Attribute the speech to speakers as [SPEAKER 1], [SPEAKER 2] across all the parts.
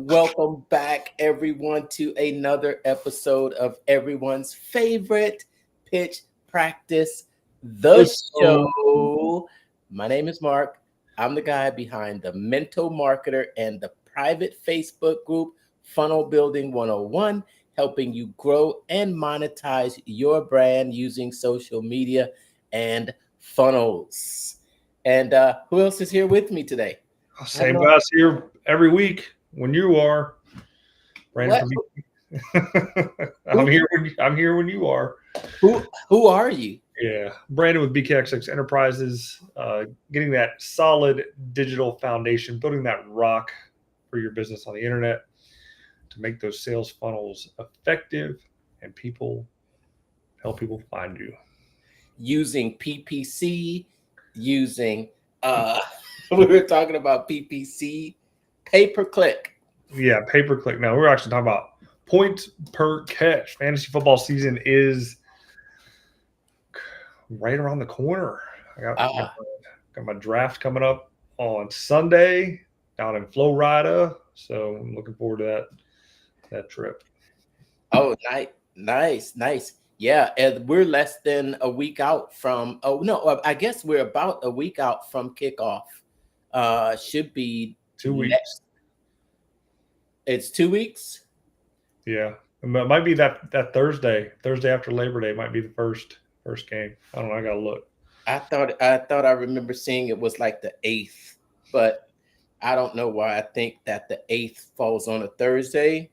[SPEAKER 1] Welcome back, everyone, to another episode of everyone's favorite pitch practice, the show. My name is Mark. I'm the guy behind the Mental Marketer and the private Facebook group Funnel Building 101, helping you grow and monetize your brand using social media and funnels. And who else is here with me today?
[SPEAKER 2] Same guys here every week when you are. Brandon, I'm here when you are.
[SPEAKER 1] Who are you?
[SPEAKER 2] Yeah, Brandon with BKX6 Enterprises, getting that solid digital foundation, building that rock for your business on the internet to make those sales funnels effective and help people find you.
[SPEAKER 1] Using PPC, using we were talking about PPC, pay-per-click.
[SPEAKER 2] Yeah, pay-per-click. Now we're actually talking about points per catch. Fantasy football season is right around the corner. I got my draft coming up on Sunday down in Florida, so I'm looking forward to that trip.
[SPEAKER 1] Oh, nice. Yeah, and we're less than a week out from. Oh no, I guess we're about a week out from kickoff. Should be
[SPEAKER 2] 2 weeks.
[SPEAKER 1] It's 2 weeks.
[SPEAKER 2] Yeah, it might be that Thursday after Labor Day might be the first game. I don't know. I gotta look.
[SPEAKER 1] I thought I remember seeing it was like the 8th, but I don't know why I think that the 8th falls on a Thursday.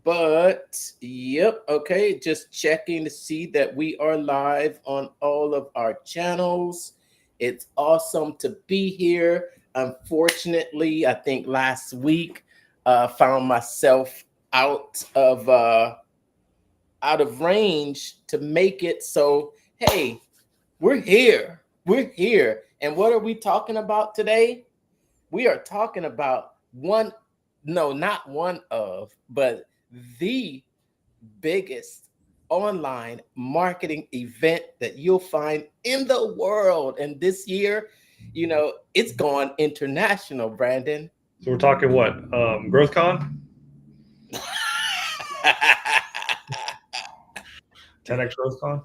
[SPEAKER 1] But yep, okay, just checking to see that we are live on all of our channels. It's awesome to be here. Unfortunately, I think last week found myself out of range to make it. So hey, we're here. And what are we talking about today? We are talking about not one of, but the biggest online marketing event that you'll find in the world. And this year, it's gone international, Brandon.
[SPEAKER 2] So we're talking what? GrowthCon? 10x GrowthCon?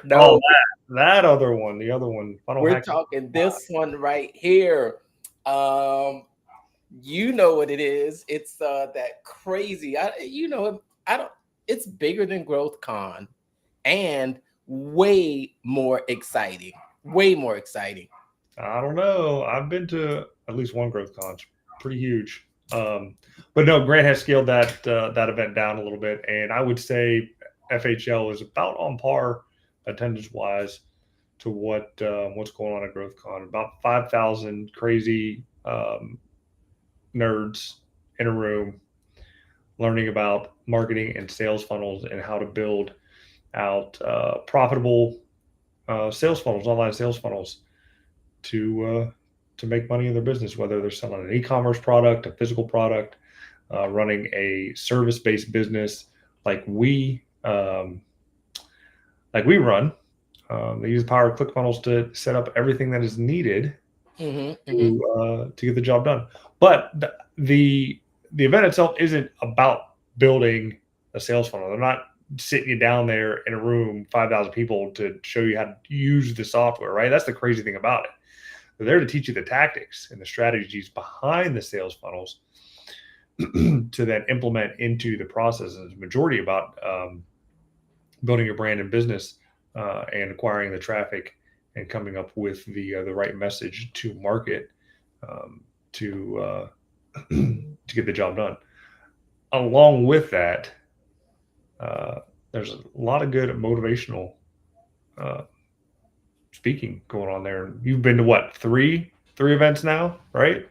[SPEAKER 1] No,
[SPEAKER 2] that other one, the other one.
[SPEAKER 1] We're talking this one right here. You know what it is. It's that crazy. It's bigger than GrowthCon and way more exciting.
[SPEAKER 2] I don't know. I've been to at least one GrowthCon. It's pretty huge. But no, Grant has scaled that event down a little bit, and I would say FHL is about on par attendance wise to what's going on at GrowthCon. About 5,000 crazy nerds in a room learning about marketing and sales funnels and how to build out profitable sales funnels, online sales funnels to make money in their business, whether they're selling an e-commerce product, a physical product, running a service-based business like we run. They use the power of ClickFunnels to set up everything that is needed to get the job done. But the event itself isn't about building a sales funnel. They're not sitting you down there in a room, 5,000 people, to show you how to use the software, right? That's the crazy thing about it. They're there to teach you the tactics and the strategies behind the sales funnels to then implement into the process. And the majority about building your brand and business and acquiring the traffic and coming up with the right message to market to get the job done. Along with that, there's a lot of good motivational speaking going on there. You've been to what, three events now, right?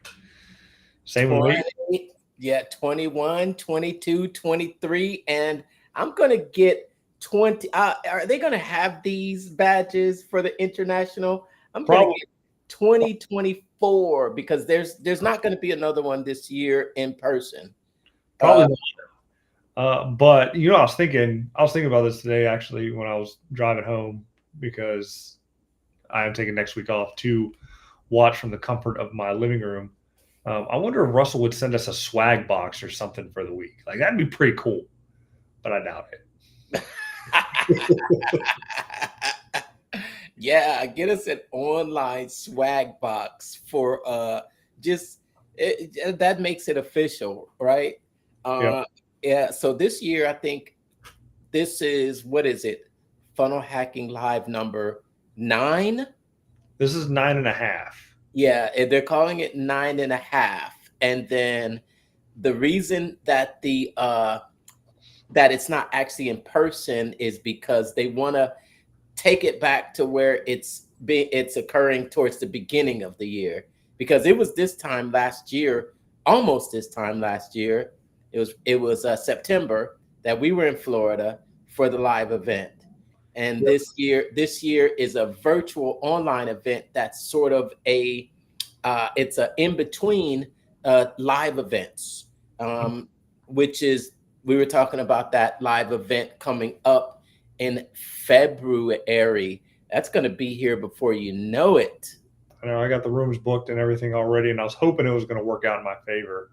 [SPEAKER 2] Same with me.
[SPEAKER 1] Yeah, 21, 22, 23, and I'm gonna get 20. Are they gonna have these badges for the international? I'm gonna get 2024 because there's not going to be another one this year in person.
[SPEAKER 2] Probably not. But I was thinking about this today actually when I was driving home, because I am taking next week off to watch from the comfort of my living room I wonder if Russell would send us a swag box or something for the week. Like that'd be pretty cool, but I doubt it.
[SPEAKER 1] Yeah, get us an online swag box for just that makes it official, right?
[SPEAKER 2] Yep.
[SPEAKER 1] Uh yeah, so this year I think this is what is it? Funnel Hacking Live number 9.
[SPEAKER 2] This is 9.5.
[SPEAKER 1] Yeah, they're calling it 9.5. And then the reason that the that it's not actually in person is because they want to take it back to where it's occurring towards the beginning of the year, because it was this time last year, almost this time last year. It was September that we were in Florida for the live event, and
[SPEAKER 2] Yep.
[SPEAKER 1] this year is a virtual online event that's sort of a it's a in between live events, um, which is, we were talking about that live event coming up in February. That's going to be here before you know it.
[SPEAKER 2] I know I got the rooms booked and everything already, and I was hoping it was going to work out in my favor.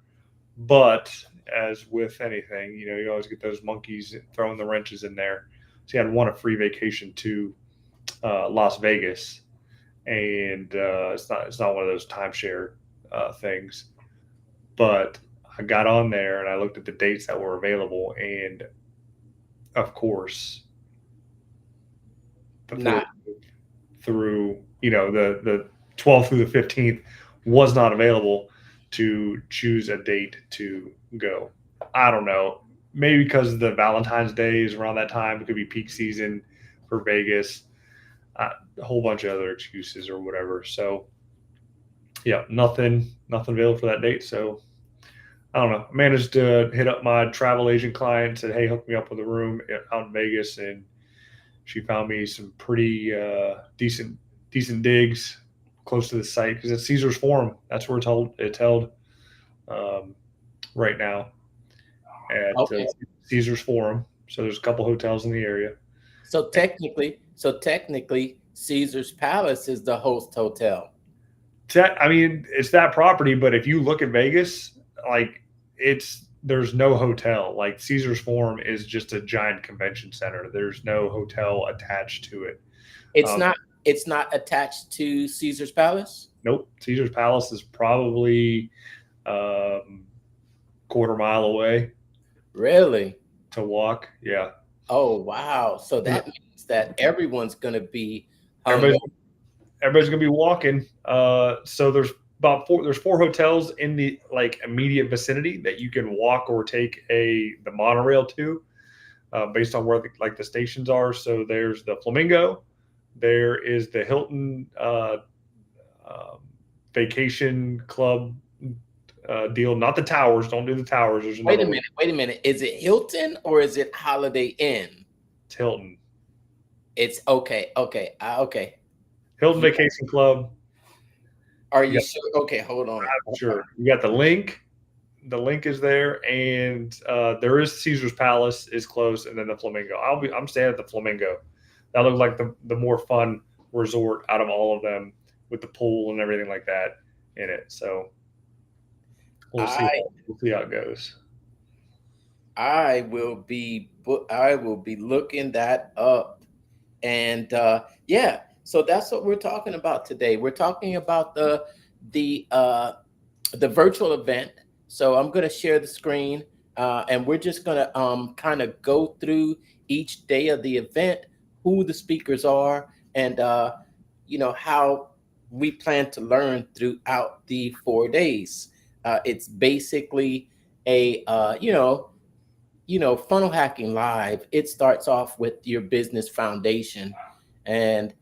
[SPEAKER 2] But as with anything, you always get those monkeys throwing the wrenches in there. So, I had won a free vacation to Las Vegas, and it's not one of those timeshare things. But I got on there and I looked at the dates that were available, and of course, the
[SPEAKER 1] Nah,
[SPEAKER 2] 14th through the 12th through the 15th was not available to choose a date to go. I don't know. Maybe because the Valentine's Day is around that time. It could be peak season for Vegas. A whole bunch of other excuses or whatever. So yeah, nothing available for that date. So I don't know. I managed to hit up my travel agent client, said, "Hey, hook me up with a room out in Vegas," and she found me some pretty decent digs close to the site because it's Caesar's Forum. That's where it's held um, right now at
[SPEAKER 1] okay.
[SPEAKER 2] Caesar's Forum. So there's a couple hotels in the area.
[SPEAKER 1] So technically, Caesar's Palace is the host hotel.
[SPEAKER 2] I mean, it's that property, but if you look at Vegas, like there's no hotel. Like Caesar's Forum is just a giant convention center. There's no hotel attached to it.
[SPEAKER 1] It's
[SPEAKER 2] Um,
[SPEAKER 1] not. It's not attached to Caesar's Palace.
[SPEAKER 2] nope. Caesar's Palace is probably um, quarter mile away
[SPEAKER 1] Really?
[SPEAKER 2] to walk. Yeah,
[SPEAKER 1] Oh wow! So that means that everyone's going to be hung.
[SPEAKER 2] everybody's everybody's gonna be walking. So there's four hotels in the like immediate vicinity that you can walk or take the monorail to, based on where the stations are. So there's the Flamingo, there is the Hilton um, Vacation Club deal, not the towers. Don't do the towers. There's
[SPEAKER 1] Wait
[SPEAKER 2] another
[SPEAKER 1] a
[SPEAKER 2] one.
[SPEAKER 1] minute. Wait a minute. Is it Hilton or is it Holiday Inn?
[SPEAKER 2] It's Hilton.
[SPEAKER 1] It's okay. Okay. Okay.
[SPEAKER 2] Hilton
[SPEAKER 1] You,
[SPEAKER 2] Vacation Club.
[SPEAKER 1] are
[SPEAKER 2] You
[SPEAKER 1] you
[SPEAKER 2] got,
[SPEAKER 1] sure? Okay. Hold on.
[SPEAKER 2] sure. You got the link. The link is there, and there is Caesar's Palace is close, and then the Flamingo. I'm staying at the Flamingo. That looks like the more fun resort out of all of them, with the pool and everything like that in it. So we'll see.
[SPEAKER 1] I
[SPEAKER 2] We'll see how it goes.
[SPEAKER 1] I will be looking that up. And yeah, so that's what we're talking about today. We're talking about the uh, the virtual event. So I'm going to share the screen, and we're just going to kind of go through each day of the event, who the speakers are, and how we plan to learn throughout the 4 days. It's basically a funnel hacking live. It starts off with your business foundation, and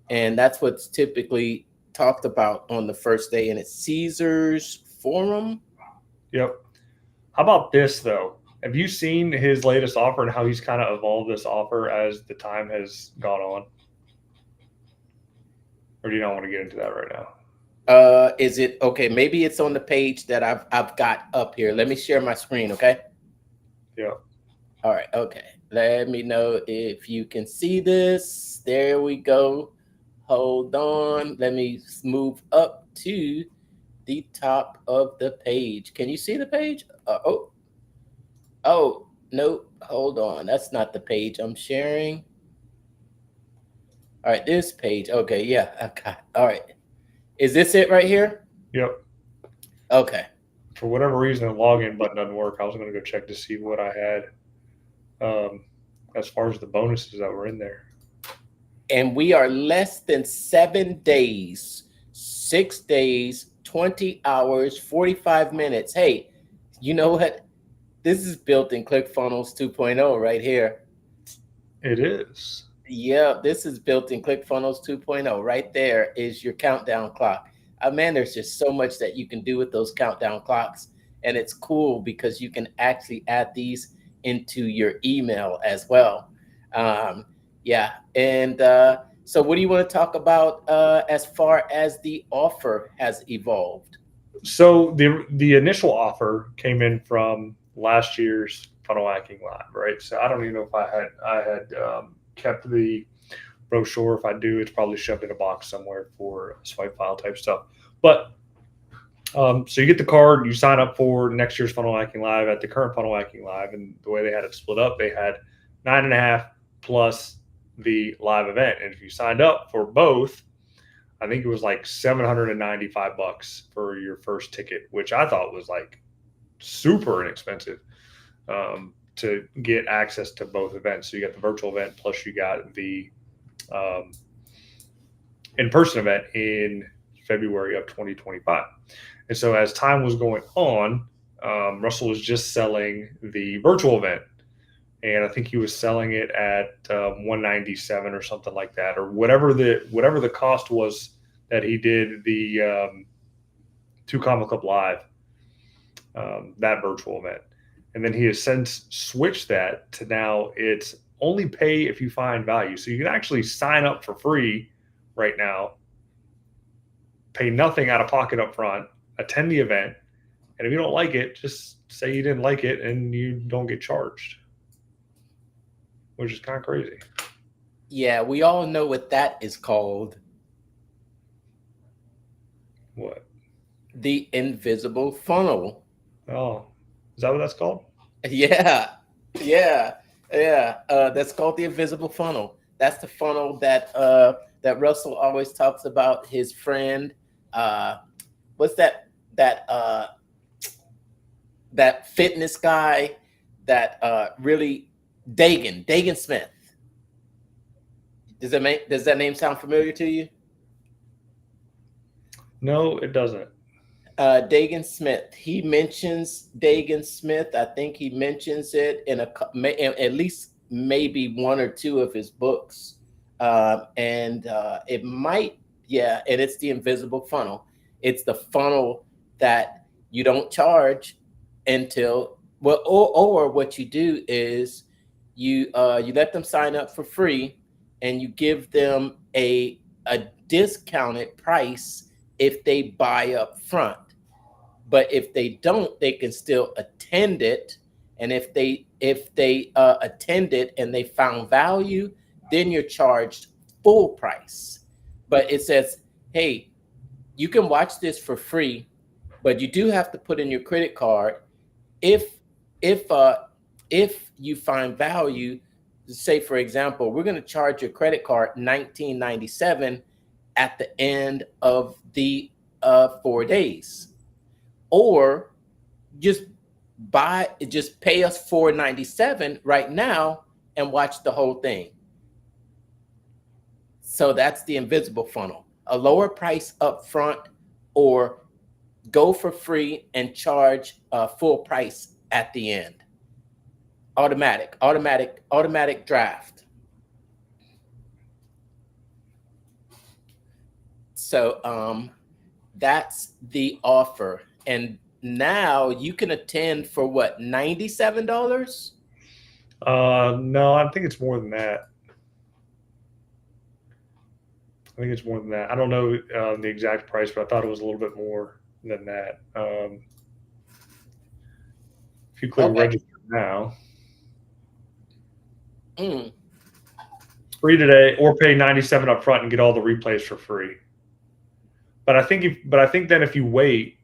[SPEAKER 1] that's what's typically talked about on the first day, and it's Caesar's Forum.
[SPEAKER 2] Yep. How about this though? Have you seen his latest offer and how he's kind of evolved this offer as the time has gone on? Or do you not want to get into that right now?
[SPEAKER 1] Is it okay? Maybe it's on the page that I've got up here. Let me share my screen, okay?
[SPEAKER 2] Yeah.
[SPEAKER 1] All right, okay. Let me know if you can see this. There we go. Hold on. Let me move up to the top of the page. Can you see the page? Oh, nope. Hold on. That's not the page I'm sharing. All right, this page. Okay, yeah. Okay. All right. Is this it right here?
[SPEAKER 2] Yep.
[SPEAKER 1] Okay.
[SPEAKER 2] For whatever reason, the login button doesn't work. I was going to go check to see what I had as far as the bonuses that were in there.
[SPEAKER 1] And we are less than 7 days, 6 days, 20 hours, 45 minutes. Hey, you know what? This is built in ClickFunnels 2.0 right here.
[SPEAKER 2] It is.
[SPEAKER 1] Yeah, this is built in ClickFunnels 2.0. Right there is your countdown clock. Man, there's just so much that you can do with those countdown clocks. And it's cool because you can actually add these into your email as well. Um, yeah. And so, what do you want to talk about as far as the offer has evolved?
[SPEAKER 2] So the initial offer came in from last year's funnel hacking live, right? So I don't even know if I had kept the brochure. If I do, it's probably shoved in a box somewhere for swipe file type stuff. But so you get the card, you sign up for next year's funnel hacking live at the current funnel hacking live, and the way they had it split up, they had 9.5 plus the live event, and if you signed up for both, I think it was like $795 for your first ticket, which I thought was like super inexpensive to get access to both events. So you got the virtual event plus you got the um, in-person event in February of 2025. And so as time was going on, Russell was just selling the virtual event, and I think he was selling it at 197 or something like that, or whatever the cost was that he did the 2 Comma Club Live, that virtual event. And then he has since switched that to now it's only pay if you find value. So you can actually sign up for free right now, pay nothing out of pocket up front, attend the event, and if you don't like it, just say you didn't like it and you don't get charged, which is kind of crazy.
[SPEAKER 1] Yeah, we all know what that is called.
[SPEAKER 2] What?
[SPEAKER 1] The invisible funnel.
[SPEAKER 2] Oh, is that what that's called?
[SPEAKER 1] Yeah, yeah, yeah. That's called the invisible funnel. That's the funnel that Russell always talks about. His friend, uh, what's that fitness guy that really Dagan Smith. Does that name sound familiar to you?
[SPEAKER 2] No, it doesn't.
[SPEAKER 1] Dagan Smith. He mentions Dagan Smith. I think he mentions it in at least maybe one or two of his books, and it might, yeah. And it's the invisible funnel. It's the funnel that you don't charge until well, or what you do is you let them sign up for free, and you give them a discounted price if they buy up front. But if they don't, they can still attend it. And if they attend it and they found value, then you're charged full price. But it says, hey, you can watch this for free, but you do have to put in your credit card. If if uh if you find value, say for example, we're going to charge your credit card 1997 at the end of the 4 days, or just just pay us 497 right now and watch the whole thing. So that's the invisible funnel: a lower price up front, or go for free and charge full price at the end. Automatic draft. So that's the offer. And now you can attend for what, $97?
[SPEAKER 2] No, I think it's more than that. I think it's more than that. I don't know the exact price, but I thought it was a little bit more than that. If you click
[SPEAKER 1] Okay.
[SPEAKER 2] register now,
[SPEAKER 1] Mm.
[SPEAKER 2] free today, or pay 97 up front and get all the replays for free. But I think then if you wait,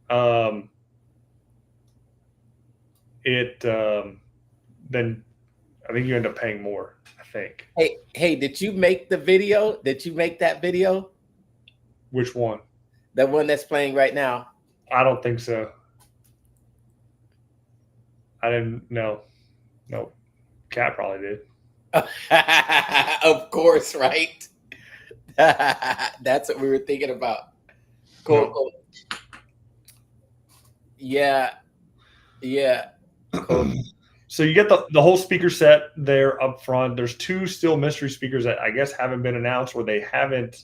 [SPEAKER 2] um, then I think you end up paying more. I think.
[SPEAKER 1] Hey, did you make the video? Did you make that video?
[SPEAKER 2] Which one?
[SPEAKER 1] The one that's playing right now?
[SPEAKER 2] I don't think so. I didn't know. No, Cat probably did.
[SPEAKER 1] Of course, right? That's what we were thinking about. Cool,
[SPEAKER 2] No.
[SPEAKER 1] cool. Yeah, yeah. Cool.
[SPEAKER 2] So you get the whole speaker set there up front. There's two still mystery speakers that I guess haven't been announced, or they haven't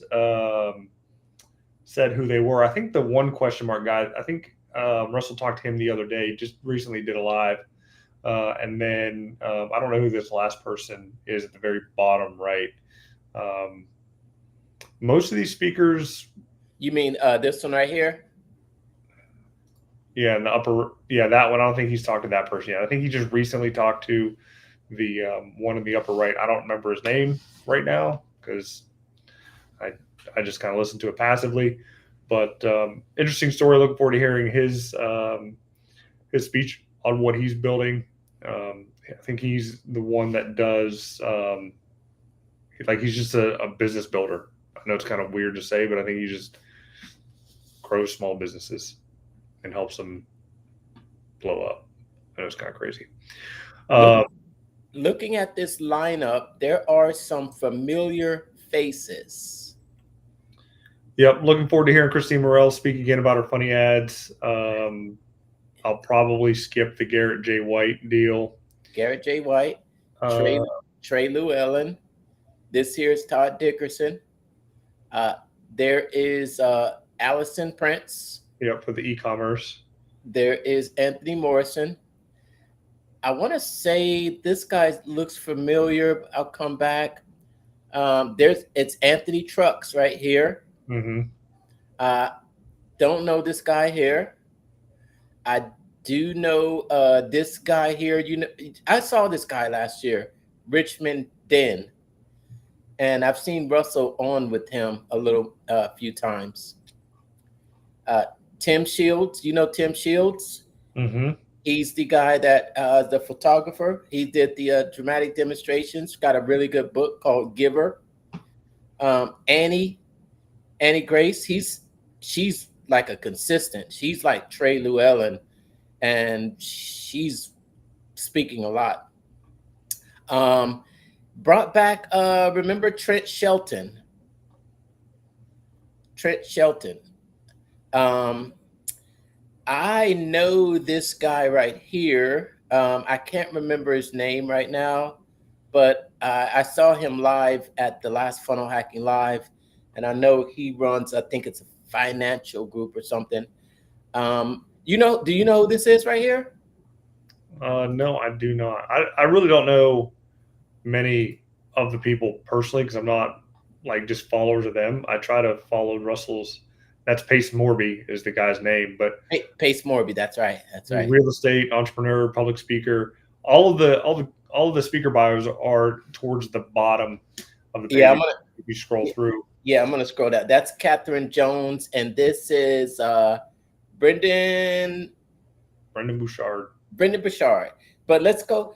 [SPEAKER 2] said who they were. I think the one question mark guy, I think Russell talked to him the other day, just recently did a live. And then I don't know who this last person is at the very bottom right. Most of these speakers.
[SPEAKER 1] You mean this one right here?
[SPEAKER 2] Yeah, in the upper. Yeah, that one. I don't think he's talked to that person yet. I think he just recently talked to the one in the upper right. I don't remember his name right now because I just kind of listened to it passively. But interesting story. Looking forward to hearing his speech on what he's building. I think he's the one that does he's just a business builder. I know it's kind of weird to say, but I think he just grows small businesses and helps them blow up. I know it's kind of crazy.
[SPEAKER 1] Looking at this lineup, there are some familiar faces.
[SPEAKER 2] Yep, looking forward to hearing Christine Morel speak again about her funny ads. I'll probably skip the Garrett J. White deal.
[SPEAKER 1] Garrett J. White, Trey Llewellyn. This here's Todd Dickerson. There is Allison Prince.
[SPEAKER 2] Yep, for the e-commerce.
[SPEAKER 1] There is Anthony Morrison. I want to say this guy looks familiar. I'll come back. It's Anthony Trucks right here.
[SPEAKER 2] Mm-hmm.
[SPEAKER 1] Don't know this guy here. I do know this guy here. You know, I saw this guy last year, Richmond Den, and I've seen Russell on with him a few times. Tim Shields, you know Tim Shields?
[SPEAKER 2] Mm-hmm.
[SPEAKER 1] He's the guy that the photographer. He did the dramatic demonstrations. Got a really good book called Giver. Annie Grace. She's like a consistent. She's like Trey Llewellyn, and she's speaking a lot. Brought back. Remember Trent Shelton. I know this guy right here. I can't remember his name right now, but I saw him live at the last Funnel Hacking Live, and I know he runs, I think it's a financial group or something. Do you know who this is right here?
[SPEAKER 2] No, I do not. I really don't know many of the people personally because I'm not like just followers of them. I try to follow Russell's. That's Pace Morby is the guy's name, but
[SPEAKER 1] Pace Morby. That's right.
[SPEAKER 2] Real estate entrepreneur, public speaker. All of the speaker bios are towards the bottom of the page.
[SPEAKER 1] Yeah,
[SPEAKER 2] if you scroll through.
[SPEAKER 1] Yeah, I'm gonna scroll down. That's Catherine Jones, and this is Brendan
[SPEAKER 2] Bouchard.
[SPEAKER 1] Brendan Bouchard. But let's go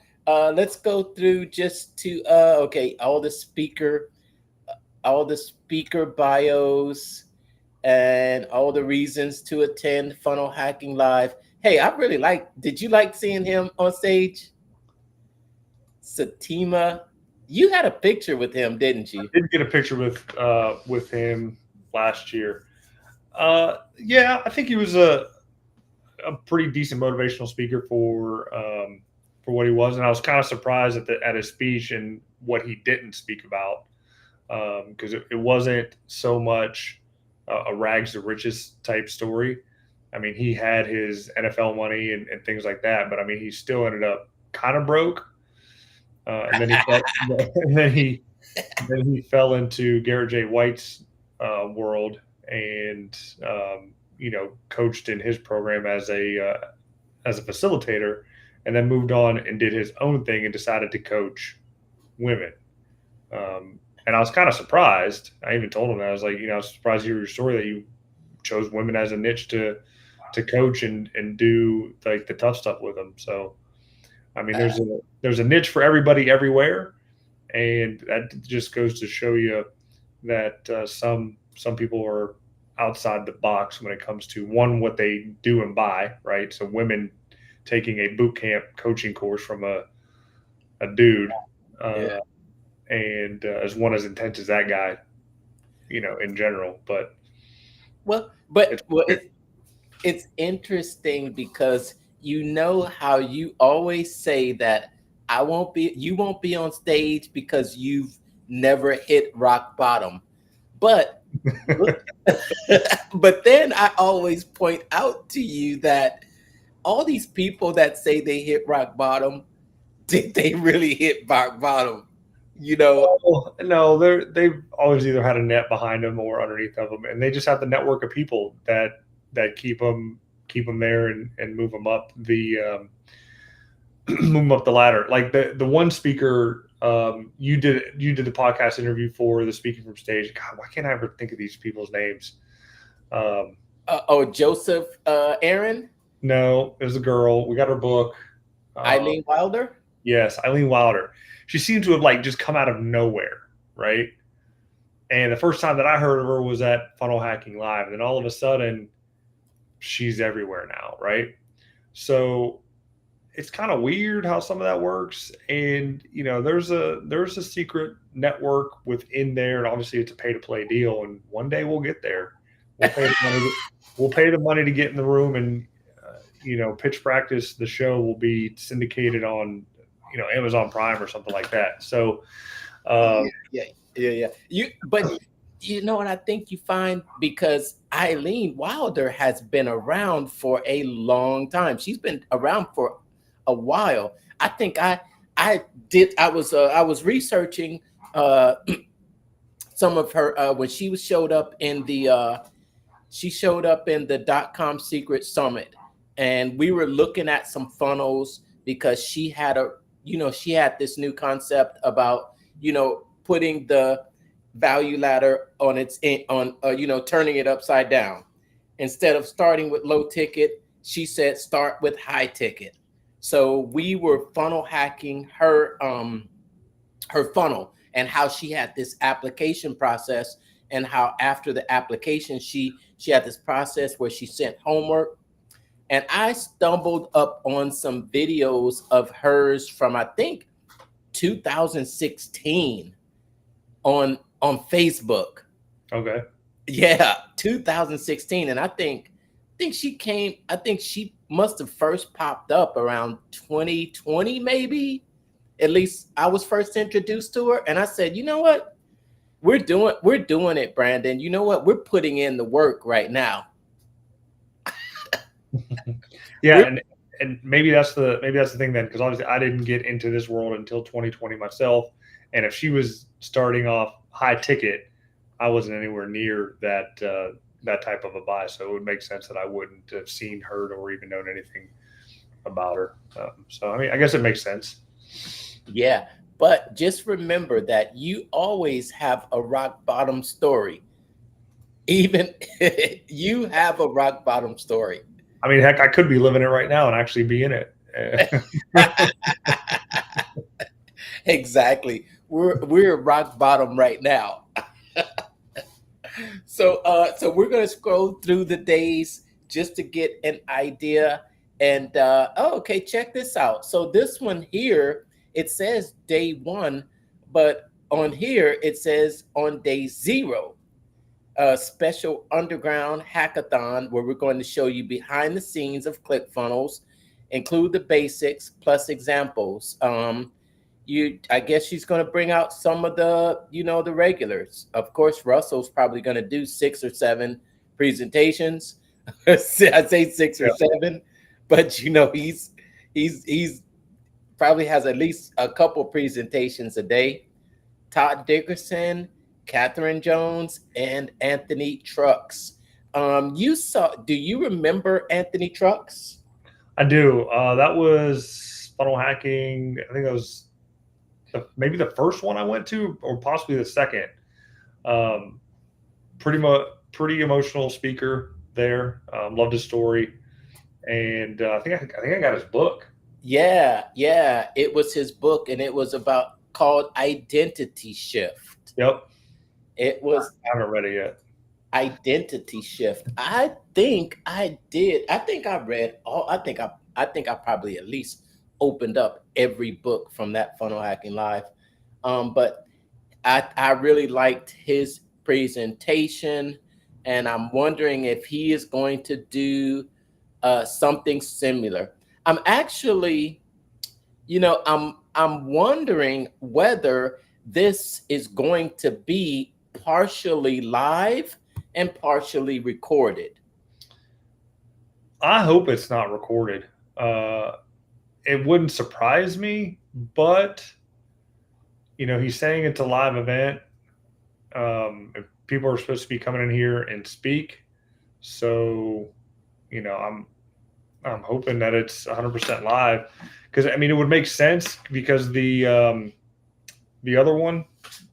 [SPEAKER 1] through just to all the speaker bios and all the reasons to attend Funnel Hacking Live. Hey, did you like seeing him on stage? Satima, you had a picture with him, didn't you?
[SPEAKER 2] I did get a picture with him last year. Yeah, I think he was a pretty decent motivational speaker for what he was, and I was kind of surprised at his speech and what he didn't speak about, because it wasn't so much a rags to riches type story. I mean, he had his NFL money and things like that, but I mean, he still ended up kind of broke. And then he fell into Garrett J. White's world and coached in his program as a facilitator, and then moved on and did his own thing and decided to coach women. And I was kind of surprised. I even told him that I was like, I was surprised to hear your story that you chose women as a niche to coach and do like the tough stuff with them. So, I mean, there's a niche for everybody everywhere, and that just goes to show you that some people are outside the box when it comes to one what they do and buy, right? So women taking a boot camp coaching course from a dude, uh,
[SPEAKER 1] Yeah.
[SPEAKER 2] and as one as intense as that guy, in general. But
[SPEAKER 1] Well,
[SPEAKER 2] it's
[SPEAKER 1] it's interesting because you know how you always say that you won't be on stage because you've never hit rock bottom. But look, but then I always point out to you that all these people that say they hit rock bottom, did they really hit rock bottom? You know,
[SPEAKER 2] no, they've always either had a net behind them or underneath of them, and they just have the network of people that keep them there and move them up move them up the ladder. Like the one speaker you did the podcast interview for the speaking from stage. God, why can't I ever think of these people's names?
[SPEAKER 1] Joseph Aaron,
[SPEAKER 2] No, it was a girl. We got her book.
[SPEAKER 1] Eileen Wilder.
[SPEAKER 2] Yes, Eileen Wilder. She seemed to have like just come out of nowhere, right? And the first time that I heard of her was at Funnel Hacking Live. And then all of a sudden, she's everywhere now, right? So it's kind of weird how some of that works. And there's a secret network within there, and obviously it's a pay to play deal. And one day we'll get there. We'll pay the money. We'll pay the money to get in the room, and pitch practice. The show will be syndicated on Amazon Prime or something like that. So
[SPEAKER 1] Yeah. But you know what I think you find, because Eileen Wilder has been around for a long time. She's been around for a while. I think I was researching some of her when showed up in the .com Secret Summit, and we were looking at some funnels because she had this new concept about putting the value ladder on turning it upside down. Instead of starting with low ticket, she said start with high ticket. So we were funnel hacking her funnel, and how she had this application process, and how after the application she had this process where she sent homework. And I stumbled up on some videos of hers from, I think, 2016 on Facebook.
[SPEAKER 2] okay.
[SPEAKER 1] Yeah, 2016. And I think she must have first popped up around 2020, maybe. At least I was first introduced to her. And I said, you know what? We're doing it, Brandon. You know what? We're putting in the work right now.
[SPEAKER 2] Yeah, and maybe that's the thing then, because obviously I didn't get into this world until 2020 myself. And if she was starting off high ticket, I wasn't anywhere near that type of a buy. So it would make sense that I wouldn't have seen, heard, or even known anything about her. So I mean, I guess it makes sense.
[SPEAKER 1] Yeah, but just remember that you always have a rock bottom story. Even you have a rock bottom story.
[SPEAKER 2] I mean, heck, I could be living it right now and actually be in it.
[SPEAKER 1] Exactly. We're rock bottom right now. So we're gonna scroll through the days just to get an idea. And okay, check this out. So this one here, it says day 1, but on here it says on day 0, a special underground hackathon where we're going to show you behind the scenes of ClickFunnels, include the basics plus examples. I guess she's going to bring out some of the regulars. Of course, Russell's probably going to do 6 or 7 presentations. I say 6 or 7, but he's probably has at least a couple presentations a day. Todd Dickerson, Catherine Jones, and Anthony Trucks. Do you remember Anthony Trucks?
[SPEAKER 2] I do. That was funnel hacking. I think that was maybe the first one I went to, or possibly the second. Pretty emotional speaker. there. Loved his story, and I think I got his book.
[SPEAKER 1] Yeah, yeah. It was his book, and it was about called Identity Shift.
[SPEAKER 2] Yep,
[SPEAKER 1] It was
[SPEAKER 2] I haven't read it yet.
[SPEAKER 1] Identity Shift. I think I did. I think I read all. I think I probably at least opened up every book from that Funnel Hacking Live. But I really liked his presentation, and I'm wondering if he is going to do something similar. I'm actually, I'm wondering whether this is going to be partially live and partially recorded.
[SPEAKER 2] I hope it's not recorded. Uh, it wouldn't surprise me, but he's saying it's a live event. If people are supposed to be coming in here and speak, so I'm hoping that it's 100% live, because I mean it would make sense, because the other one,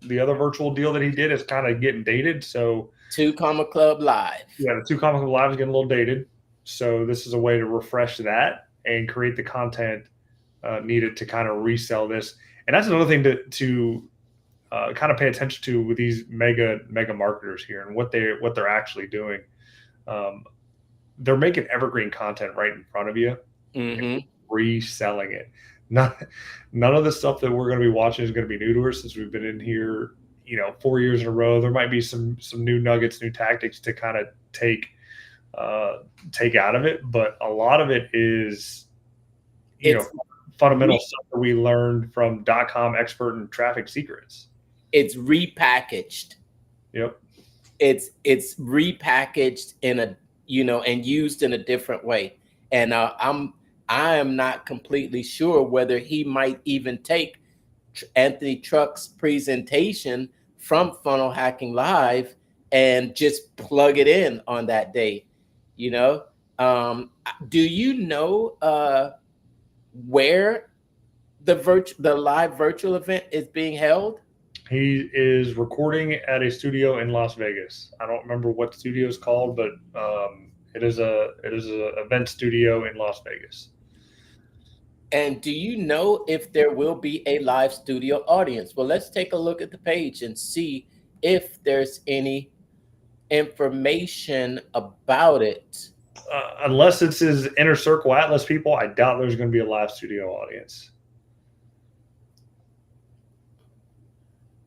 [SPEAKER 2] the other virtual deal that he did is kind of getting dated. So
[SPEAKER 1] Two Comma Club Live.
[SPEAKER 2] yeah, the 2 Comic Live is getting a little dated. So this is a way to refresh that and create the content needed to kind of resell this. And that's another thing to kind of pay attention to with these mega marketers here, and what they're actually doing. Um, they're making evergreen content right in front of you,
[SPEAKER 1] Mm-hmm.
[SPEAKER 2] reselling it. None of the stuff that we're going to be watching is going to be new to us, since we've been in here, 4 years in a row. There might be some new nuggets, new tactics to kind of take out of it, but a lot of it is,
[SPEAKER 1] It's
[SPEAKER 2] fundamental
[SPEAKER 1] re-
[SPEAKER 2] stuff that we learned from .com expert and traffic secrets.
[SPEAKER 1] it's repackaged.
[SPEAKER 2] Yep.
[SPEAKER 1] It's repackaged in a and used in a different way. And I am not completely sure whether he might even take Anthony Truck's presentation from Funnel Hacking Live and just plug it in on that day. You know, do you know where the live virtual event is being held?
[SPEAKER 2] He is recording at a studio in Las Vegas. I don't remember what studio is called, but it is a event studio in Las Vegas.
[SPEAKER 1] And do you know if there will be a live studio audience? Well, let's take a look at the page and see if there's any information about it.
[SPEAKER 2] Unless it's his Inner Circle Atlas people, I doubt there's going to be a live studio audience.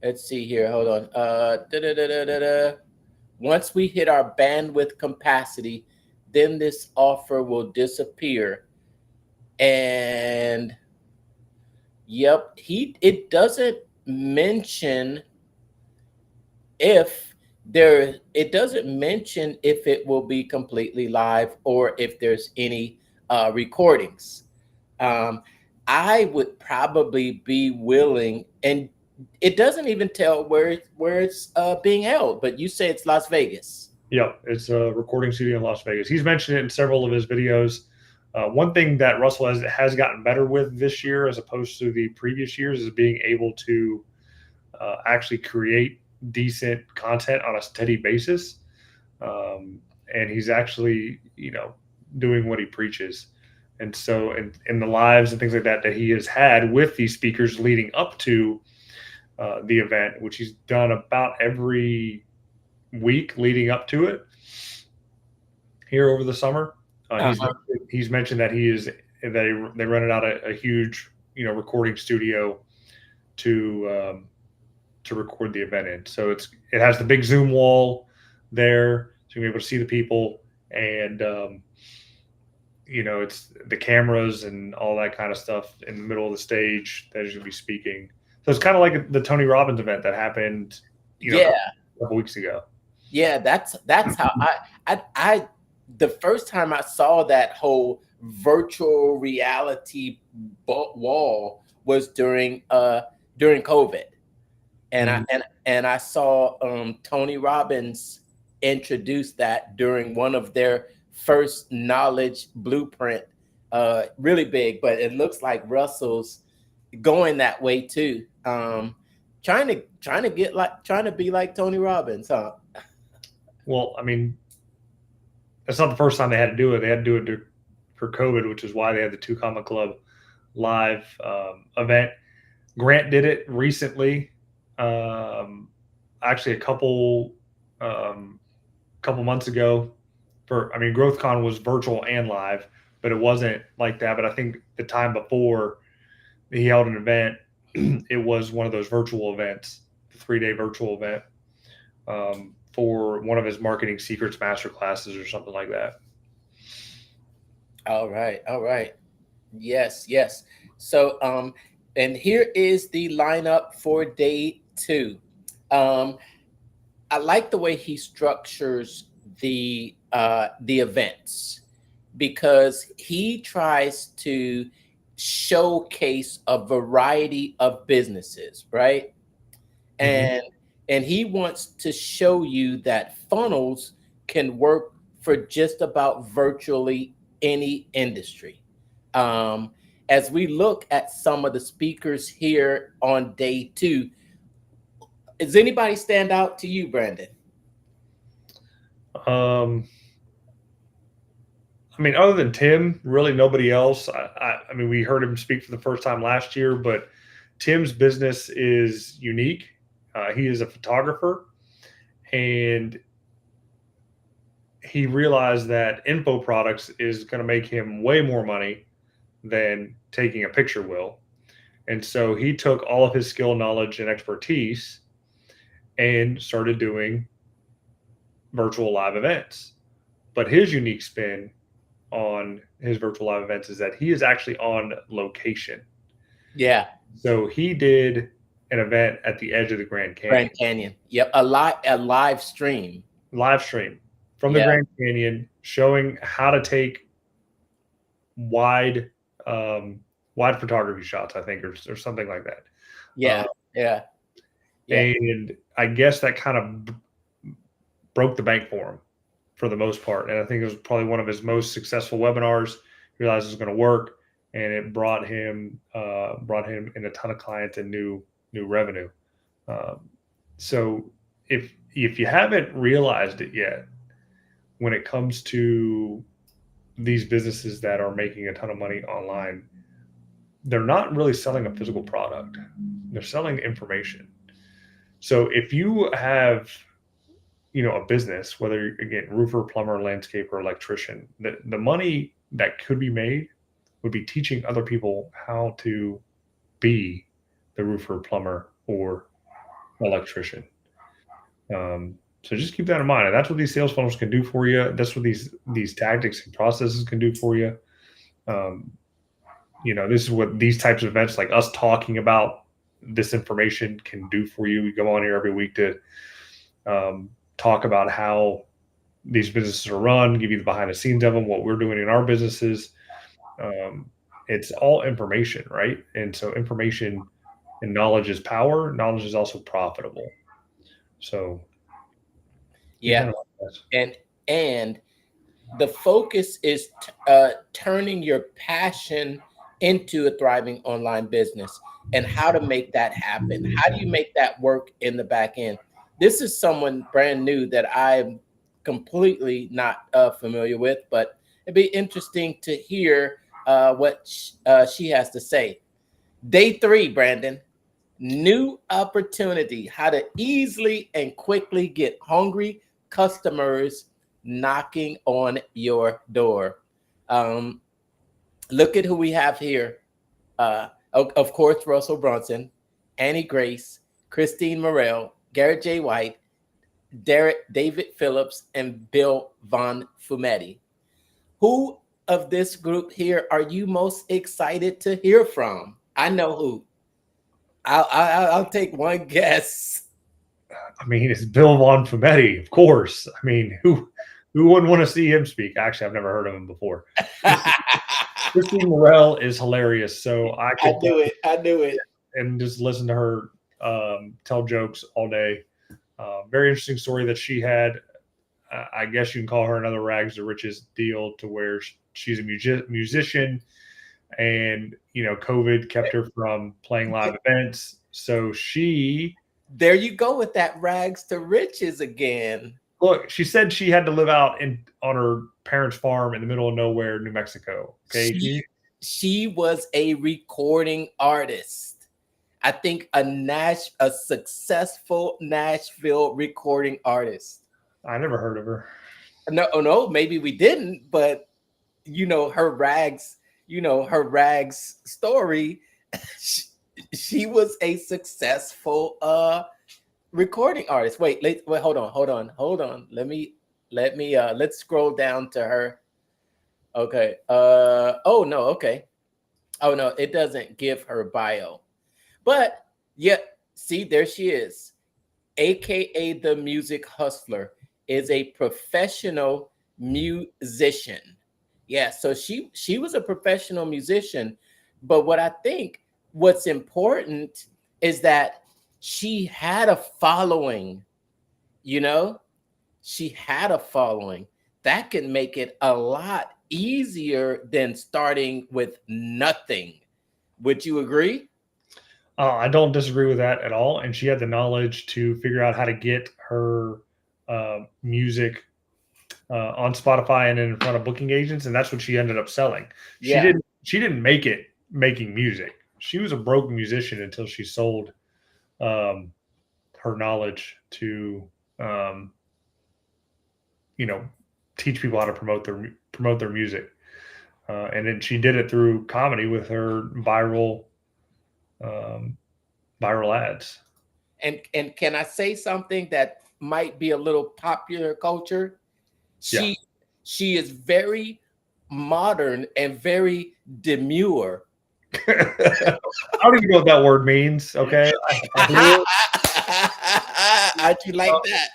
[SPEAKER 1] Let's see here. Hold on. Once we hit our bandwidth capacity, then this offer will disappear. And yep, it doesn't mention if it doesn't mention if it will be completely live or if there's any recordings. I would probably be willing, and it doesn't even tell where it's being held, but you say it's Las Vegas.
[SPEAKER 2] Yep, it's a recording studio in Las Vegas. He's mentioned it in several of his videos. One thing that Russell has gotten better with this year, as opposed to the previous years, is being able to actually create decent content on a steady basis. And he's actually, doing what he preaches. And so in the lives and things like that he has had with these speakers leading up to the event, which he's done about every week leading up to it here over the summer. He's mentioned that they rented out a huge, recording studio to record the event in. So it has the big Zoom wall there, so you'll be able to see the people, and it's the cameras and all that kind of stuff in the middle of the stage that is going to be speaking. So it's kind of like the Tony Robbins event that happened, a couple weeks ago.
[SPEAKER 1] Yeah, that's how I the first time I saw that whole virtual reality wall was during COVID, and I saw Tony Robbins introduce that during one of their first knowledge blueprint, really big. But it looks like Russell's going that way too. Trying to be like Tony Robbins, huh?
[SPEAKER 2] Well, I mean, that's not the first time they had to do it. They had to do it for COVID, which is why they had the Two Comma Club live event. Grant did it recently, actually a couple months ago. GrowthCon was virtual and live, but it wasn't like that. But I think the time before he held an event, it was one of those virtual events, the 3-day virtual event, for one of his marketing secrets master classes or something like that.
[SPEAKER 1] All right. Yes. So, and here is the lineup for day 2. I like the way he structures the events, because he tries to showcase a variety of businesses, right? And and he wants to show you that funnels can work for just about virtually any industry. Um, as we look at some of the speakers here on day 2, does anybody stand out to you, Brandon?
[SPEAKER 2] Other than Tim, really nobody else. We heard him speak for the first time last year, but Tim's business is unique. He is a photographer, and he realized that info products is going to make him way more money than taking a picture will. And so he took all of his skill, knowledge, and expertise and started doing virtual live events. But his unique spin on his virtual live events is that he is actually on location.
[SPEAKER 1] Yeah.
[SPEAKER 2] So he did an event at the edge of the Grand Canyon.
[SPEAKER 1] Grand Canyon. Yep. A live stream.
[SPEAKER 2] Live stream from the Grand Canyon, showing how to take wide photography shots, I think, or something like that.
[SPEAKER 1] Yeah.
[SPEAKER 2] And I guess that kind of broke the bank for him for the most part. And I think it was probably one of his most successful webinars. He realized it was going to work, and it brought him in a ton of clients and new revenue. So if you haven't realized it yet, when it comes to these businesses that are making a ton of money online, they're not really selling a physical product. They're selling information. So if you have, a business, whether again, roofer, plumber, landscaper, electrician, the money that could be made would be teaching other people how to be the roofer, plumber, or electrician. So just keep that in mind. And that's what these sales funnels can do for you. That's what these tactics and processes can do for you. This is what these types of events, like us talking about this information, can do for you. We go on here every week to talk about how these businesses are run, give you the behind the scenes of them, what we're doing in our businesses. It's all information, right? And so information and knowledge is power. Knowledge is also profitable. So
[SPEAKER 1] and the focus is turning your passion into a thriving online business, and how to make that happen. How do you make that work in the back end? This is someone brand new that I'm completely not familiar with, but it'd be interesting to hear what she has to say. Day 3, Brandon, new opportunity: how to easily and quickly get hungry customers knocking on your door. Look at who we have here. Of course, Russell Brunson, Annie Grace, Christine Morel, Garrett J. White, David Phillips, and Bill Von Fumetti. Who of this group here are you most excited to hear from? I know who. I'll take one guess.
[SPEAKER 2] It's Bill Von Fumetti, of course. Who wouldn't want to see him speak? Actually, I've never heard of him before. Christine Morel is hilarious. So I
[SPEAKER 1] knew it.
[SPEAKER 2] And just listen to her tell jokes all day. Very interesting story that she had. I guess you can call her another rags to riches deal, to where she's a musician, and COVID kept her from playing live events. So she,
[SPEAKER 1] there you go with that rags to riches again.
[SPEAKER 2] Look, she said she had to live out on her parents' farm in the middle of nowhere, New Mexico. Okay,
[SPEAKER 1] she was a recording artist. I think a successful Nashville recording artist.
[SPEAKER 2] I never heard of her.
[SPEAKER 1] No, oh no, maybe we didn't, but her rags story. she, she was a successful recording artist. Wait, hold on. Let's scroll down to her. Okay. Oh no, okay. Oh no, it doesn't give her bio. But yeah, see, there she is. AKA the Music Hustler, is a professional musician. Yeah, so she was a professional musician, but what I think what's important is that she had a following, you know? She had a following. That can make it a lot easier than starting with nothing. Would you agree?
[SPEAKER 2] I don't disagree with that at all. And she had the knowledge to figure out how to get her music on Spotify and in front of booking agents, and that's what she ended up selling. She
[SPEAKER 1] Yeah.
[SPEAKER 2] didn't. She didn't make it making music. She was a broke musician until she sold um, her knowledge to, um, you know, teach people how to promote their music. And then she did it through comedy with her um, viral ads.
[SPEAKER 1] And can I say something that might be a little popular culture?
[SPEAKER 2] Yeah.
[SPEAKER 1] She is very modern and very demure.
[SPEAKER 2] I don't even know what that word means. Okay, I hear it.
[SPEAKER 1] How'd you like that?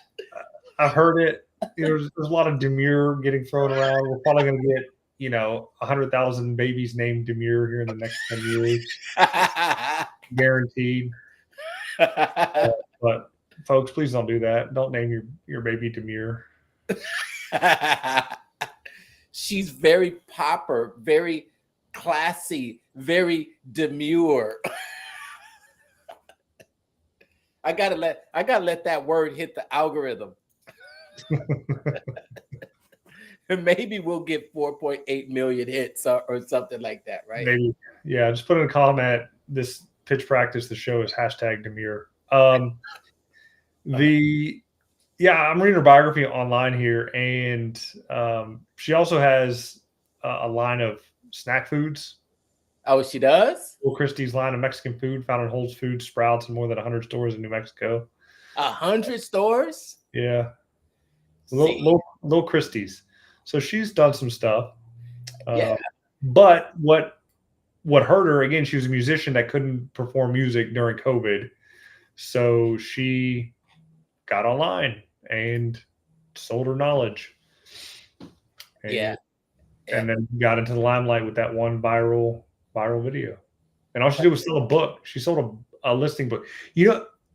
[SPEAKER 2] I've heard it. There's a lot of demure getting thrown around. We're probably going to get 100,000 babies named Demure here in the next 10 years, guaranteed. But folks, please don't do that. Don't name your baby Demure.
[SPEAKER 1] She's very proper, very classy, very demure. I gotta let that word hit the algorithm. Maybe we'll get 4.8 million hits or something like that, right?
[SPEAKER 2] Maybe. Yeah, just put in a comment. This pitch practice, the show is #Demure. I'm reading her biography online here, and she also has a line of snack foods.
[SPEAKER 1] Oh, she does?
[SPEAKER 2] Will Christie's line of Mexican food found in Whole Foods, Sprouts, and more than 100 stores in New Mexico.
[SPEAKER 1] 100 stores?
[SPEAKER 2] Yeah. Little Christie's. So she's done some stuff.
[SPEAKER 1] Yeah.
[SPEAKER 2] But what hurt her, again, she was a musician that couldn't perform music during COVID. So she got online and sold her knowledge. And, and then got into the limelight with that one viral video. And all she did was sell a book. She sold a listing book.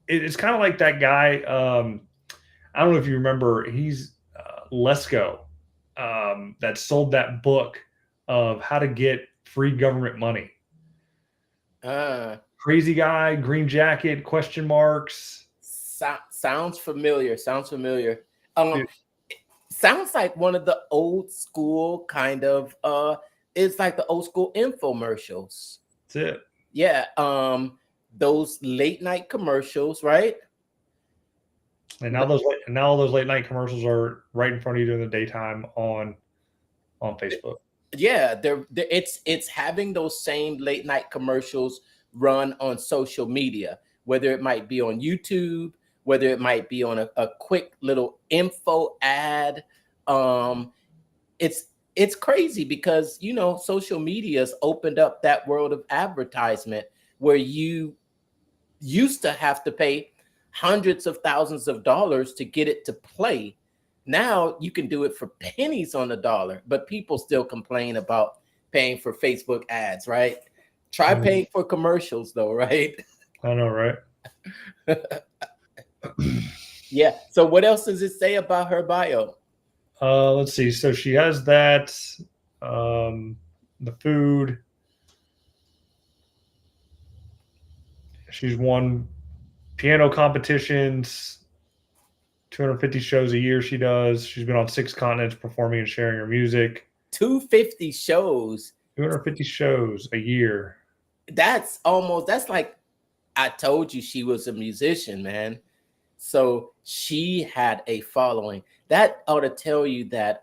[SPEAKER 2] It's kind of like that guy. I don't know if you remember. He's Lesko, that sold that book of how to get free government money. Crazy guy, green jacket, question marks.
[SPEAKER 1] Sounds familiar. Sounds like one of the old school kind of it's like the old school infomercials.
[SPEAKER 2] That's it.
[SPEAKER 1] Yeah. Those late night commercials, right?
[SPEAKER 2] And now all those late night commercials are right in front of you during the daytime on Facebook.
[SPEAKER 1] Yeah, it's having those same late night commercials run on social media, whether it might be on YouTube, whether it might be on a quick little info ad. It's crazy because social media's opened up that world of advertisement where you used to have to pay hundreds of thousands of dollars to get it to play. Now you can do it for pennies on the dollar, but people still complain about paying for Facebook ads, right? Try paying for commercials though, right?
[SPEAKER 2] I know, right?
[SPEAKER 1] Yeah. So what else does it say about her bio?
[SPEAKER 2] Let's see. So she has that, the food. She's won piano competitions. 250 shows a year she does. She's been on 6 continents performing and sharing her music.
[SPEAKER 1] 250 shows.
[SPEAKER 2] 250 shows a year.
[SPEAKER 1] That's like I told you she was a musician, man. So she had a following. That ought to tell you that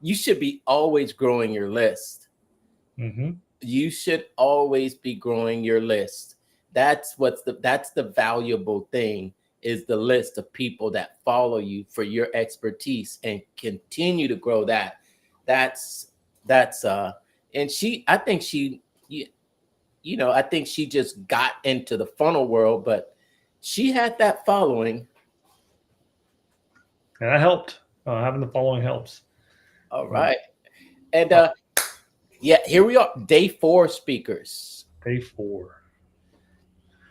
[SPEAKER 1] you should be always growing your list.
[SPEAKER 2] Mm-hmm.
[SPEAKER 1] You should always be growing your list. That's the valuable thing, is the list of people that follow you for your expertise, and continue to grow that. That's and I think I think she just got into the funnel world, but she had that following.
[SPEAKER 2] And that helped. Having the following helps.
[SPEAKER 1] All right. And yeah, here we are, day 4 speakers.
[SPEAKER 2] Day 4.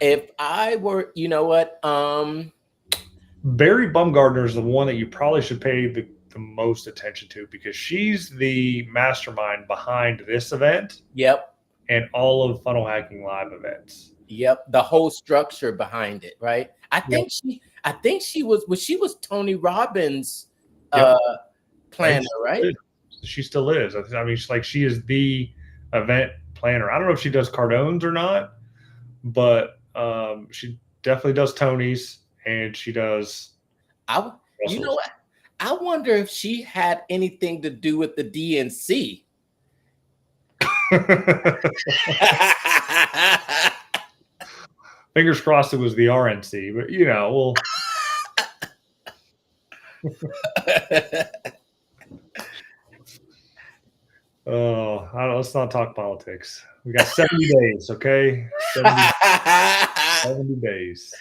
[SPEAKER 1] If I were, you know what?
[SPEAKER 2] Barry Bumgardner is the one that you probably should pay the most attention to, because she's the mastermind behind this event.
[SPEAKER 1] Yep.
[SPEAKER 2] And all of Funnel Hacking Live events.
[SPEAKER 1] Yep, the whole structure behind it, right? I think she was Tony Robbins' planner, right?
[SPEAKER 2] She still is. I mean, she is the event planner. I don't know if she does Cardone's or not, but she definitely does Tony's, and she does.
[SPEAKER 1] You know what? I wonder if she had anything to do with the DNC.
[SPEAKER 2] Fingers crossed it was the RNC, but we'll. Let's not talk politics. We got 70 days, okay? 70 days.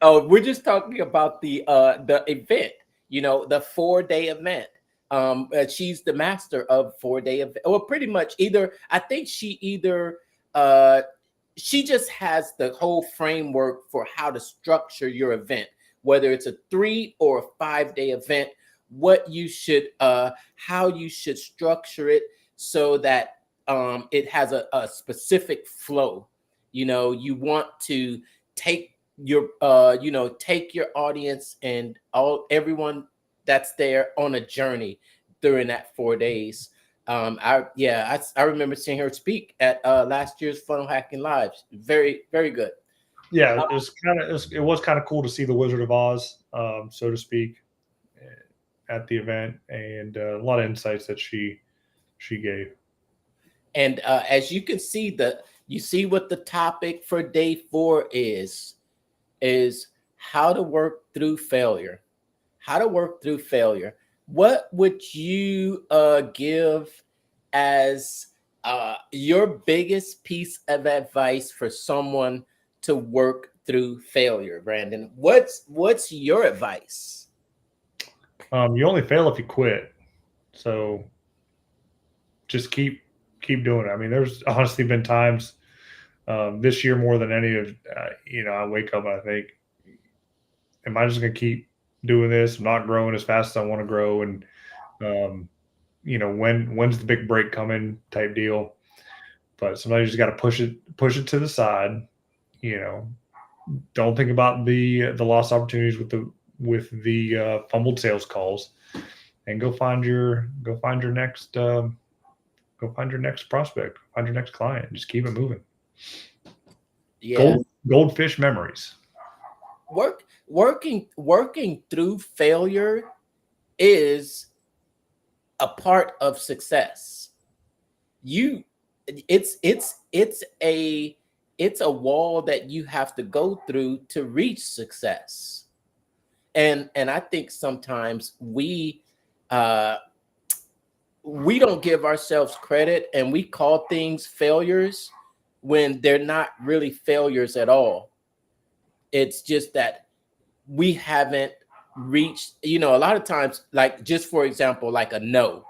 [SPEAKER 1] Oh, we're just talking about the event. The 4-day event. She's the master of 4-day event. Well, pretty much I think she just has the whole framework for how to structure your event, whether it's a 3 or a 5-day event, what you should, how you should structure it so that it has a specific flow. You want to take your, take your audience and everyone that's there on a journey during that 4 days. I remember seeing her speak at last year's Funnel Hacking Live. Very, very good.
[SPEAKER 2] Yeah, it was kind of cool to see the Wizard of Oz, so to speak, at the event, and a lot of insights that she gave.
[SPEAKER 1] And as you can see, you see what the topic for day 4 is how to work through failure. How to work through failure. What would you give as your biggest piece of advice for someone to work through failure, Brandon? What's your advice?
[SPEAKER 2] You only fail if you quit. So just keep doing it. I mean, there's honestly been times this year more than any of, I wake up and I think, am I just going to keep doing this? I'm not growing as fast as I want to grow. And, when's the big break coming type deal. But sometimes you just got to push it to the side. Don't think about the lost opportunities with the fumbled sales calls, and go find your next prospect, find your next client. Just keep it moving. Yeah. Goldfish memories.
[SPEAKER 1] Working through failure is a part of success. It's a wall that you have to go through to reach success. And I think sometimes we don't give ourselves credit, and we call things failures when they're not really failures at all. It's just that we haven't reached, a lot of times, like, just for example, like a no,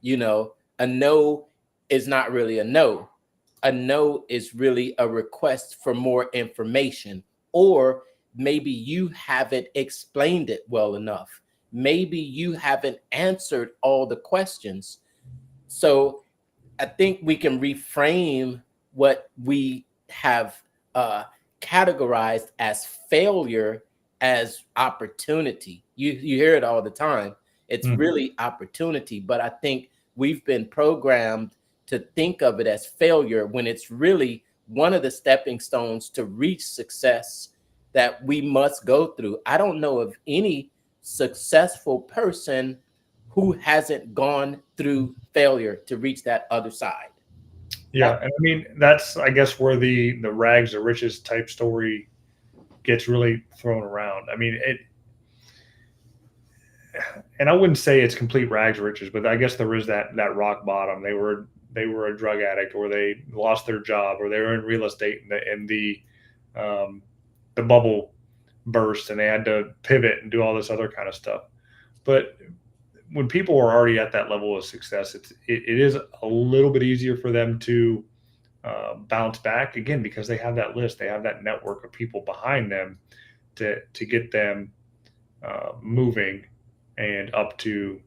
[SPEAKER 1] a no is not really a no. A no is really a request for more information, or maybe you haven't explained it well enough. Maybe you haven't answered all the questions. So I think we can reframe what we have categorized as failure as opportunity. You hear it all the time. It's
[SPEAKER 2] Mhm.
[SPEAKER 1] really opportunity, but I think we've been programmed to think of it as failure when it's really one of the stepping stones to reach success that we must go through. I don't know of any successful person who hasn't gone through failure to reach that other side.
[SPEAKER 2] Yeah,
[SPEAKER 1] That
[SPEAKER 2] and I mean that's I guess where the rags to riches type story gets really thrown around. I mean it, and I wouldn't say it's complete rags to riches, but I guess there is that rock bottom. They were a drug addict, or they lost their job, or they were in real estate, um, the bubble burst, and they had to pivot and do all this other kind of stuff. But when people are already at that level of success, it is a little bit easier for them to bounce back again because they have that list, they have that network of people behind them to get them moving and up to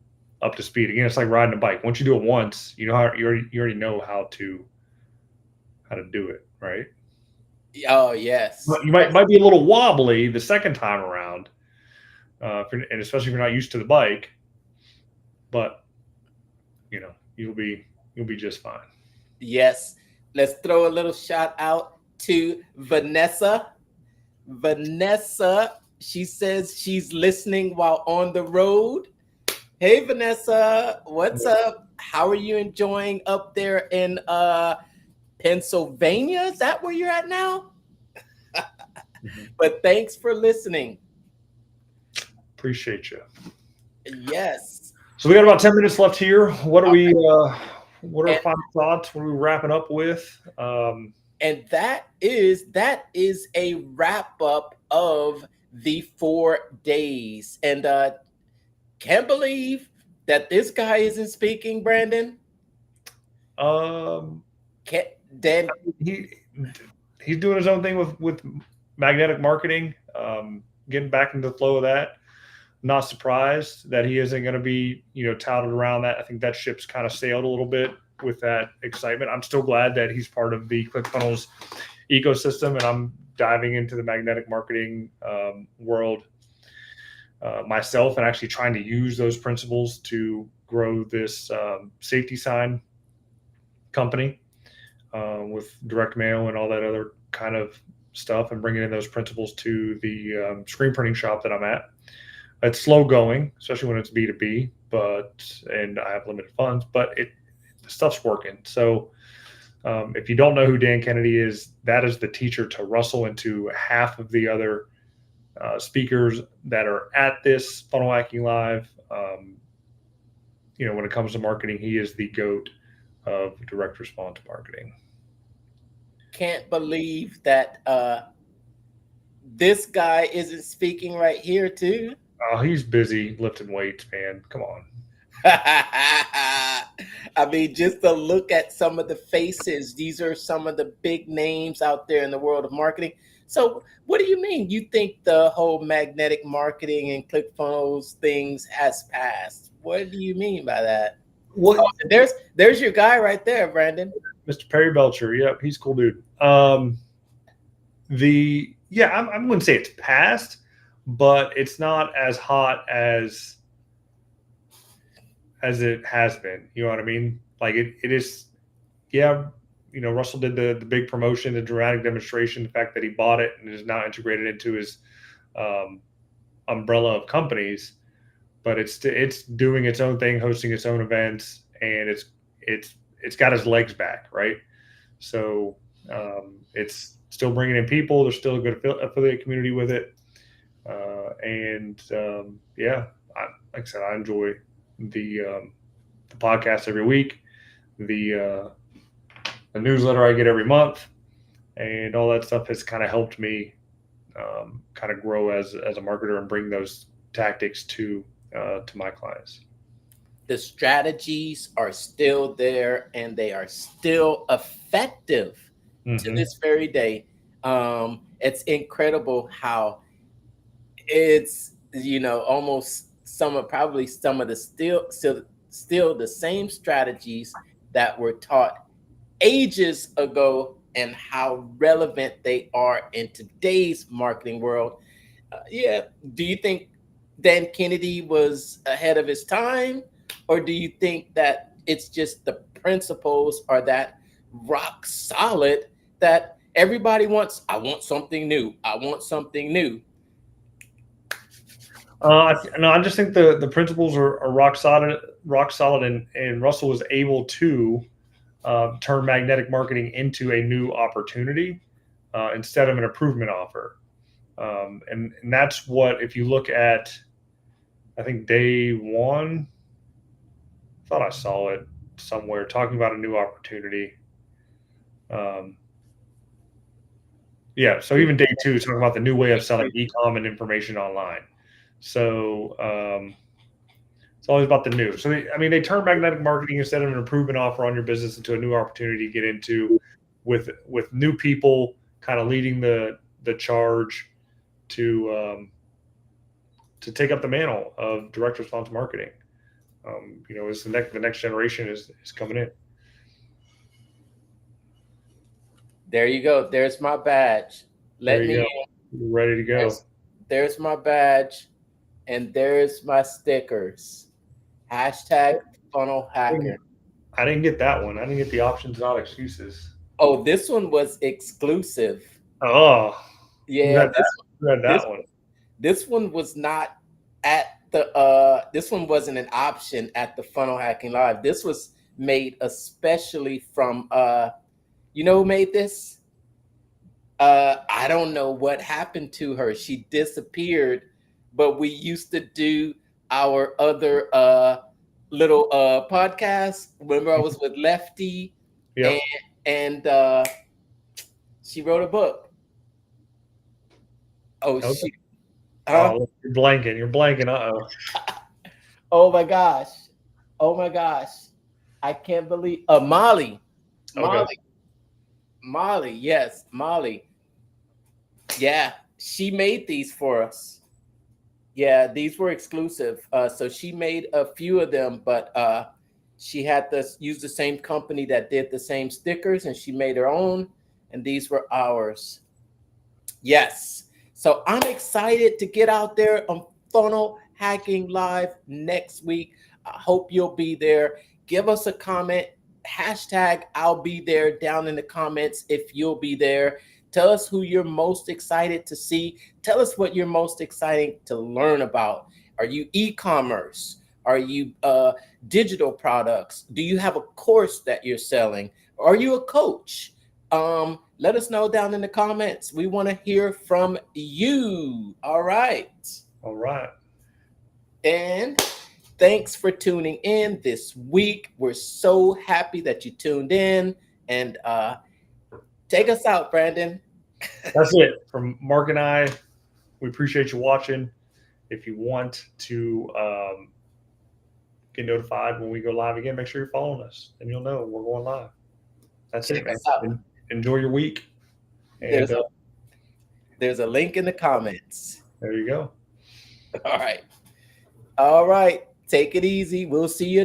[SPEAKER 2] speed. Again, it's like riding a bike. Once you do it once, you know how you already know how to do it, right?
[SPEAKER 1] oh yes.
[SPEAKER 2] But you might be a little wobbly the second time around, and especially if you're not used to the bike. But you'll be just fine.
[SPEAKER 1] Yes. Let's throw a little shout out to Vanessa. Vanessa, she says she's listening while on the road. Hey Vanessa, what's up? How are you enjoying up there in Pennsylvania? Is that where you're at now?
[SPEAKER 2] Mm-hmm.
[SPEAKER 1] But thanks for listening.
[SPEAKER 2] Appreciate you.
[SPEAKER 1] Yes.
[SPEAKER 2] So we got about 10 minutes left here. What are
[SPEAKER 1] All
[SPEAKER 2] we?
[SPEAKER 1] right.
[SPEAKER 2] What are our
[SPEAKER 1] And,
[SPEAKER 2] final thoughts? What are we wrapping up with?
[SPEAKER 1] and that is a wrap up of the 4 days. And can't believe that this guy isn't speaking, Brandon.
[SPEAKER 2] Um,
[SPEAKER 1] Can't Dan.
[SPEAKER 2] he he's doing his own thing with magnetic marketing, getting back into the flow of that. Not surprised that he isn't going to be touted around that. I think that ship's kind of sailed a little bit with that excitement. I'm still glad that he's part of the ClickFunnels ecosystem, and I'm diving into the magnetic marketing world myself, and actually trying to use those principles to grow this safety sign company with direct mail and all that other kind of stuff, and bringing in those principles to the screen printing shop that I'm at. It's slow going, especially when it's B2B, and I have limited funds, but the stuff's working. So if you don't know who Dan Kennedy is, that is the teacher to Russell and to half of the other speakers that are at this Funnel Hacking Live. When it comes to marketing, he is the GOAT of direct response marketing.
[SPEAKER 1] Can't believe that this guy isn't speaking right here too.
[SPEAKER 2] Oh, he's busy lifting weights, man. Come on.
[SPEAKER 1] I mean, just to look at some of the faces, these are some of the big names out there in the world of marketing. So, what do you mean? You think the whole magnetic marketing and ClickFunnels things has passed? What do you mean by that?
[SPEAKER 2] What?
[SPEAKER 1] Oh, there's your guy right there, Brandon.
[SPEAKER 2] Mr. Perry Belcher. Yep, he's a cool dude. I wouldn't say it's passed, but it's not as hot as it has been. You know what I mean? Like it is. Yeah, Russell did the big promotion, the dramatic demonstration, the fact that he bought it and is now integrated into his umbrella of companies. But it's doing its own thing, hosting its own events, and it's got his legs back, right? So it's still bringing in people. There's still a good affiliate community with it, like I said, I enjoy the podcast every week, the newsletter I get every month, and all that stuff has kind of helped me kind of grow as a marketer and bring those tactics to my clients.
[SPEAKER 1] The strategies are still there and they are still effective to this very day. It's incredible how it's almost some of the still the same strategies that were taught ages ago and how relevant they are in today's marketing world. Yeah. Do you think Dan Kennedy was ahead of his time, or do you think that it's just the principles are that rock solid that everybody wants? I want something new. I want something new.
[SPEAKER 2] No, I just think the principles are rock solid, and Russell was able to turn magnetic marketing into a new opportunity instead of an improvement offer. And that's what, if you look at, I think day one, I thought I saw it somewhere talking about a new opportunity. Um, yeah, so even day two is talking about the new way of selling e-com and information online. So it's always about the new. So they turn magnetic marketing instead of an improvement offer on your business into a new opportunity to get into with new people kind of leading the charge to take up the mantle of direct response marketing. As the next generation is coming in.
[SPEAKER 1] There you go. There's my badge.
[SPEAKER 2] There
[SPEAKER 1] Let
[SPEAKER 2] you
[SPEAKER 1] me
[SPEAKER 2] go.
[SPEAKER 1] in.
[SPEAKER 2] You're ready to go.
[SPEAKER 1] There's my badge, and there's my stickers. Hashtag funnel hacker.
[SPEAKER 2] I didn't get that one. I didn't get the options, not excuses.
[SPEAKER 1] Oh, this one was exclusive.
[SPEAKER 2] Oh, who
[SPEAKER 1] Yeah,
[SPEAKER 2] had that? Who had
[SPEAKER 1] this
[SPEAKER 2] that one?
[SPEAKER 1] this one was not at the this one wasn't an option at the funnel hacking live. This was made especially from you know who made this? I don't know what happened to her. She disappeared, but we used to do our other little podcast. Remember I was with Lefty and
[SPEAKER 2] Yep.
[SPEAKER 1] and she wrote a book. Oh,
[SPEAKER 2] Okay.
[SPEAKER 1] she huh?
[SPEAKER 2] Oh, you're blanking. You're blanking. Uh-oh.
[SPEAKER 1] Oh my gosh. Oh my gosh. I can't believe Molly.
[SPEAKER 2] Okay.
[SPEAKER 1] Molly. Molly. Yes, Molly. Yeah, she made these for us. Yeah, these were exclusive. So she made a few of them, but she had to use the same company that did the same stickers, and she made her own, and these were ours. Yes. So I'm excited to get out there on Funnel Hacking Live next week. I hope you'll be there. Give us a comment. Hashtag I'll be there down in the comments if you'll be there. Tell us who you're most excited to see. Tell us what you're most excited to learn about. Are you e-commerce? Are you digital products? Do you have a course that you're selling? Are you a coach? Let us know down in the comments. We want to hear from you. All right.
[SPEAKER 2] All right.
[SPEAKER 1] And thanks for tuning in this week. We're so happy that you tuned in. And take us out, Brandon.
[SPEAKER 2] That's it. From Mark and I, we appreciate you watching. If you want to get notified when we go live again, make sure you're following us, and you'll know we're going live. That's
[SPEAKER 1] Check
[SPEAKER 2] it, man.
[SPEAKER 1] us out.
[SPEAKER 2] Enjoy your week. And
[SPEAKER 1] There's a link in the comments.
[SPEAKER 2] there you go.
[SPEAKER 1] All right. All right. Take it easy. We'll see you